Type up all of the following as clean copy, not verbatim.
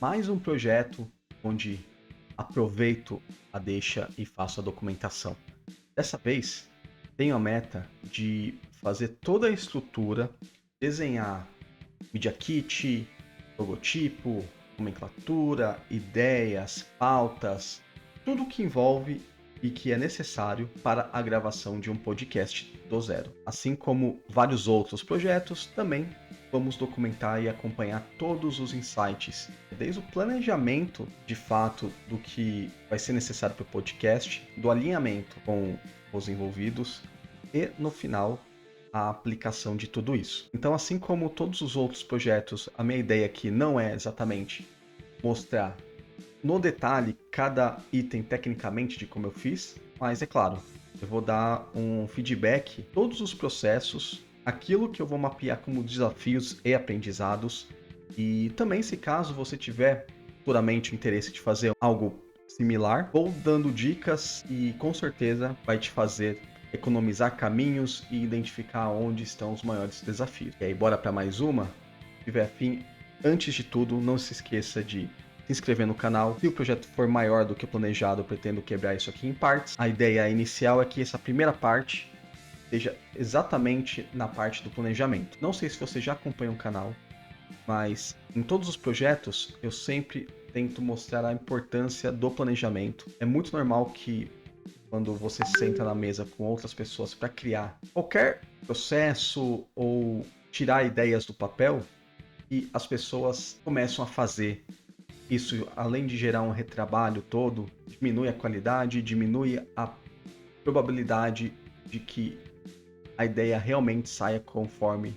mais um projeto onde aproveito a deixa e faço a documentação. Dessa vez, tenho a meta de fazer toda a estrutura, desenhar Media Kit, logotipo, nomenclatura, ideias, pautas, tudo que envolve e que é necessário para a gravação de um podcast do zero. Assim como vários outros projetos, também vamos documentar e acompanhar todos os insights, desde o planejamento de fato do que vai ser necessário para o podcast, do alinhamento com os envolvidos e no final a aplicação de tudo isso. Então, assim como todos os outros projetos, a minha ideia aqui não é exatamente mostrar no detalhe cada item tecnicamente de como eu fiz, mas é claro, eu vou dar um feedback, todos os processos, aquilo que eu vou mapear como desafios e aprendizados, e também se caso você tiver puramente o interesse de fazer algo similar, vou dando dicas e com certeza vai te fazer economizar caminhos e identificar onde estão os maiores desafios. E aí, bora para mais uma? Se tiver fim, antes de tudo, não se esqueça de se inscrever no canal. Se o projeto for maior do que o planejado, eu pretendo quebrar isso aqui em partes. A ideia inicial é que essa primeira parte esteja exatamente na parte do planejamento. Não sei se você já acompanha o canal, mas em todos os projetos eu sempre tento mostrar a importância do planejamento. É muito normal que quando você senta na mesa com outras pessoas para criar qualquer processo ou tirar ideias do papel, e as pessoas começam a fazer isso, além de gerar um retrabalho todo, diminui a qualidade, diminui a probabilidade de que a ideia realmente saia conforme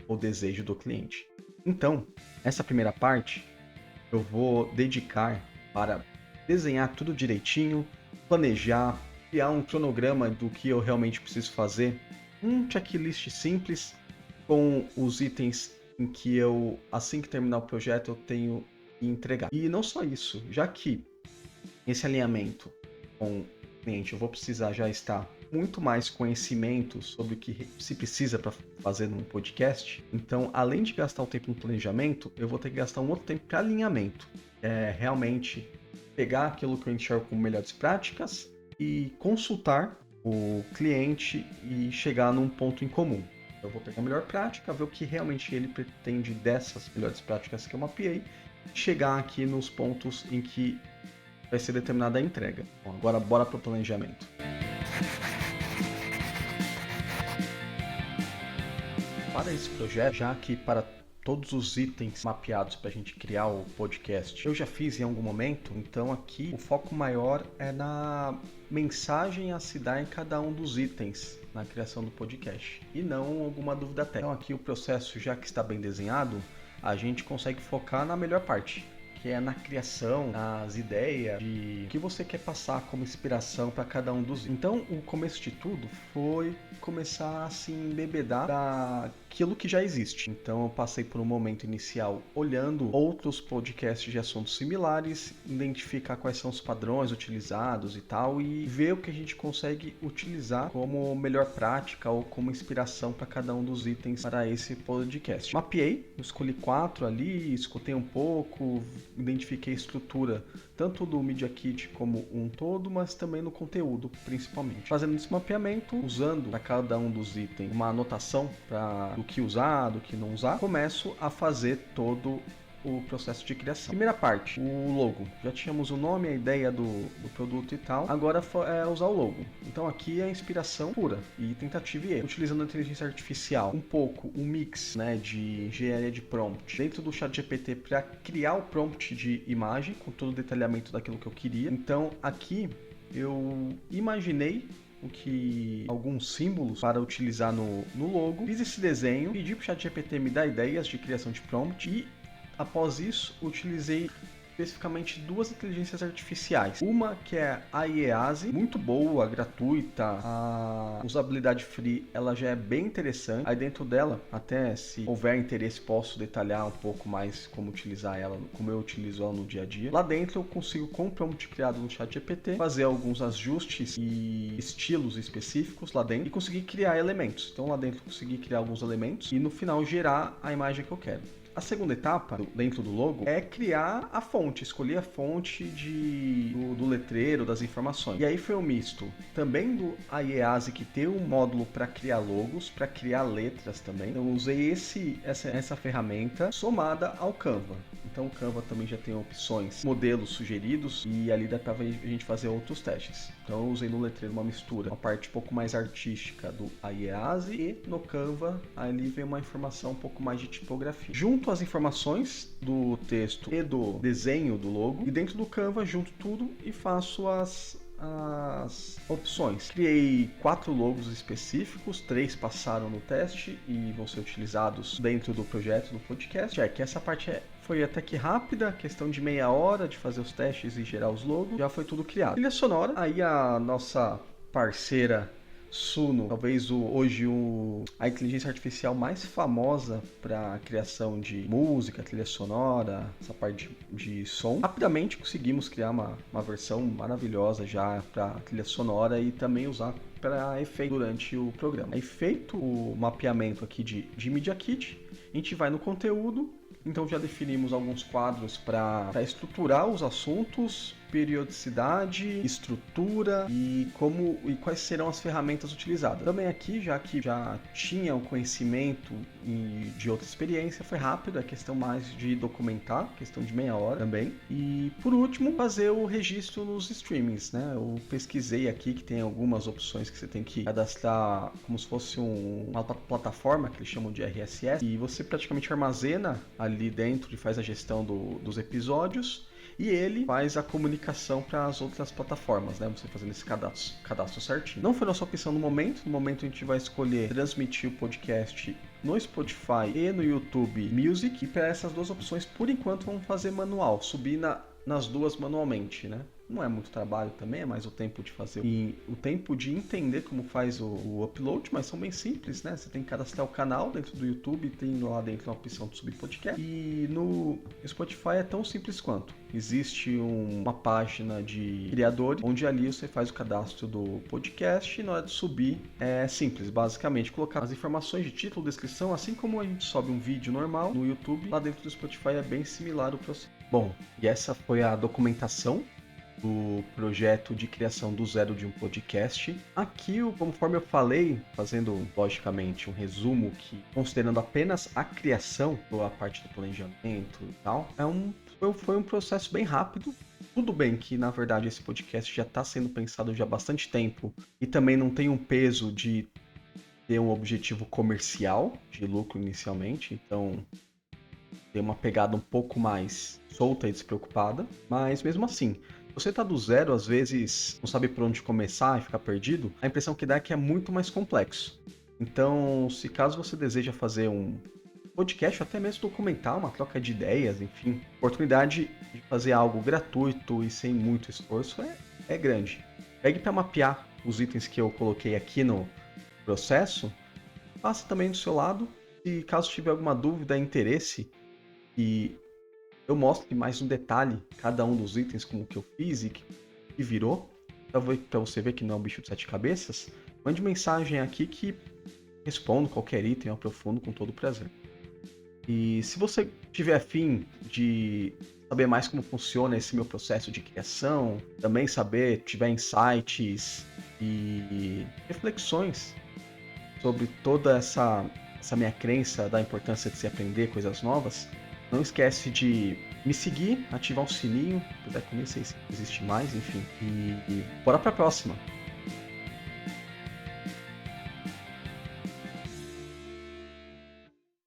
o desejo do cliente. Então, essa primeira parte eu vou dedicar para desenhar tudo direitinho, planejar, criar um cronograma do que eu realmente preciso fazer, um checklist simples com os itens em que eu, assim que terminar o projeto, eu tenho que entregar. E não só isso, já que esse alinhamento com o cliente eu vou precisar já estar muito mais conhecimento sobre o que se precisa para fazer num podcast. Então, além de gastar o tempo no planejamento, eu vou ter que gastar um outro tempo para alinhamento. É realmente pegar aquilo que eu enxergo como melhores práticas e consultar o cliente e chegar num ponto em comum. Eu vou pegar a melhor prática, ver o que realmente ele pretende dessas melhores práticas que eu mapeei e chegar aqui nos pontos em que vai ser determinada a entrega. Bom, agora bora para o planejamento. Para esse projeto, já que para todos os itens mapeados para a gente criar o podcast eu já fiz em algum momento, então aqui o foco maior é na mensagem a se dar em cada um dos itens na criação do podcast e não alguma dúvida técnica. Então aqui o processo, já que está bem desenhado, a gente consegue focar na melhor parte, que é na criação, nas ideias, de o que você quer passar como inspiração para cada um dos. Então, o começo de tudo foi começar a se embebedar daquilo que já existe. Então, eu passei por um momento inicial olhando outros podcasts de assuntos similares, identificar quais são os padrões utilizados e tal, e ver o que a gente consegue utilizar como melhor prática ou como inspiração para cada um dos itens para esse podcast. Mapeei, escolhi 4 ali, escutei um pouco, identifiquei a estrutura tanto do Media Kit como um todo, mas também no conteúdo, principalmente. Fazendo esse mapeamento, usando para cada um dos itens uma anotação para do que usar, do que não usar, começo a fazer todo o processo de criação. Primeira parte, o logo. Já tínhamos o nome, a ideia do produto e tal. Agora é usar o logo. Então aqui é a inspiração pura e tentativa e erro. Utilizando a inteligência artificial, um pouco um mix, né, de engenharia de prompt dentro do ChatGPT para criar o prompt de imagem com todo o detalhamento daquilo que eu queria. Então aqui eu imaginei alguns símbolos para utilizar no logo. Fiz esse desenho, pedi para o ChatGPT me dar ideias de criação de prompt e após isso, utilizei especificamente 2 inteligências artificiais. Uma que é a IEASY, muito boa, gratuita, a usabilidade free ela já é bem interessante. Aí dentro dela, até se houver interesse, posso detalhar um pouco mais como utilizar ela, como eu utilizo ela no dia a dia. Lá dentro eu consigo, com o prompt criado no ChatGPT, fazer alguns ajustes e estilos específicos lá dentro e conseguir criar elementos. Então lá dentro eu consegui criar alguns elementos e no final gerar a imagem que eu quero. A segunda etapa, dentro do logo, é criar a fonte, escolher a fonte do letreiro, das informações. E aí foi um misto também do iEasy, que tem um módulo para criar logos, para criar letras também. Eu usei essa ferramenta somada ao Canva. Então o Canva também já tem opções, modelos sugeridos, e ali dá para a gente fazer outros testes. Então eu usei no letreiro uma mistura, uma parte um pouco mais artística do iEasy, e no Canva ali vem uma informação um pouco mais de tipografia. Junto as informações do texto e do desenho do logo, e dentro do Canva junto tudo e faço as opções. Criei 4 logos específicos, 3 passaram no teste e vão ser utilizados dentro do projeto do podcast. Que essa parte foi até que rápida, questão de meia hora de fazer os testes e gerar os logos, já foi tudo criado. Trilha sonora, aí a nossa parceira Suno, talvez hoje a inteligência artificial mais famosa para a criação de música, trilha sonora, essa parte de som. Rapidamente conseguimos criar uma versão maravilhosa já para trilha sonora e também usar para efeito durante o programa. Aí feito o mapeamento aqui de Media Kit, a gente vai no conteúdo. Então já definimos alguns quadros para estruturar os assuntos, periodicidade, estrutura e quais serão as ferramentas utilizadas. Também aqui, já que já tinha o conhecimento de outra experiência, foi rápido, é questão mais de documentar, questão de meia hora também. E por último, fazer o registro nos streamings, né? Eu pesquisei aqui que tem algumas opções que você tem que cadastrar como se fosse uma plataforma que eles chamam de RSS, e você praticamente armazena ali dentro e faz a gestão dos episódios. E ele faz a comunicação para as outras plataformas, né? Você fazendo esse cadastro certinho. Não foi nossa opção no momento. No momento a gente vai escolher transmitir o podcast no Spotify e no YouTube Music. E para essas duas opções, por enquanto, vamos fazer manual. Subir nas duas manualmente, né? Não é muito trabalho também, é mais o tempo de fazer e o tempo de entender como faz o upload, mas são bem simples, né? Você tem que cadastrar o canal dentro do YouTube, tem lá dentro uma opção de subir podcast. E no Spotify é tão simples quanto. Existe uma página de criadores, onde ali você faz o cadastro do podcast e na hora de subir é simples, basicamente colocar as informações de título, descrição, assim como a gente sobe um vídeo normal no YouTube, lá dentro do Spotify é bem similar o processo. Bom, e essa foi a documentação do projeto de criação do zero de um podcast. Aqui, conforme eu falei, fazendo logicamente um resumo que, considerando apenas a criação, a parte do planejamento e tal, foi um processo bem rápido. Tudo bem que, na verdade, esse podcast já está sendo pensado já há bastante tempo e também não tem um peso de ter um objetivo comercial, de lucro inicialmente, então tem uma pegada um pouco mais solta e despreocupada, mas mesmo assim, você tá do zero, às vezes não sabe por onde começar e ficar perdido, a impressão que dá é que é muito mais complexo. Então, se caso você deseja fazer um podcast, ou até mesmo documentar, uma troca de ideias, enfim, a oportunidade de fazer algo gratuito e sem muito esforço é grande. Pegue para mapear os itens que eu coloquei aqui no processo, faça também do seu lado, e caso tiver alguma dúvida, interesse, e eu mostro mais um detalhe cada um dos itens, como que eu fiz e que virou, para você ver que não é um bicho de 7 cabeças, mande mensagem aqui que respondo qualquer item, eu aprofundo com todo prazer. E se você tiver afim de saber mais como funciona esse meu processo de criação, também tiver insights e reflexões sobre toda essa minha crença da importância de se aprender coisas novas, não esquece de me seguir, ativar o sininho, apesar que eu nem sei se existe mais, enfim. E bora pra próxima!